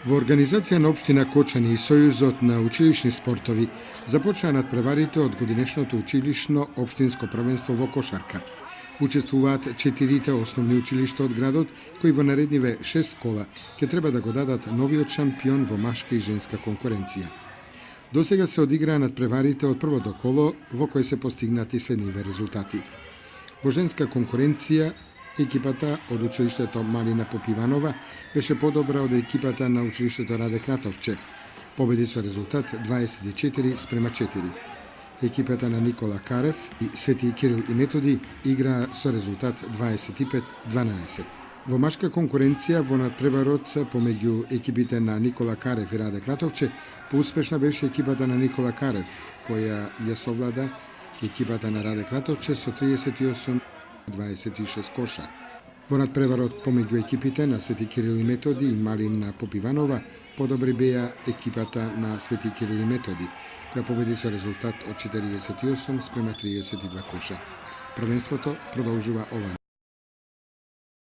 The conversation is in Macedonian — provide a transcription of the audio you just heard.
Во организација на општина Кочани и Сојузот на училишни спортови започнаа надпреварите од годинешното училишно општинско првенство во кошарка. Учествуваат 4 основни училишта од градот, кои во наредниве 6 кола ќе треба да го дадат новиот шампион во машка и женска конкуренција. До сега се одиграа надпреварите од првото коло, во кој се постигнати следниве резултати. Во женска конкуренција екипата од училиштето Малина Попиванова беше подобра од екипата на училиштето Раде Кратовче. Победи со резултат 24-4. Екипата на Никола Карев и Свети Кирил и Методи играа со резултат 25-12. Во машка конкуренција во надпреварот помеѓу екипите на Никола Карев и Раде Кратовче поуспешна беше екипата на Никола Карев, која ја совлада екипата на Раде Кратовче со 38-26 коша. Во надпреварот помеѓу екипите на Свети Кирил и Методи и Малина Попиванова подобри беа екипата на Свети Кирил и Методи, која победи со резултат од 48-32 коша. Првенството продолжува ова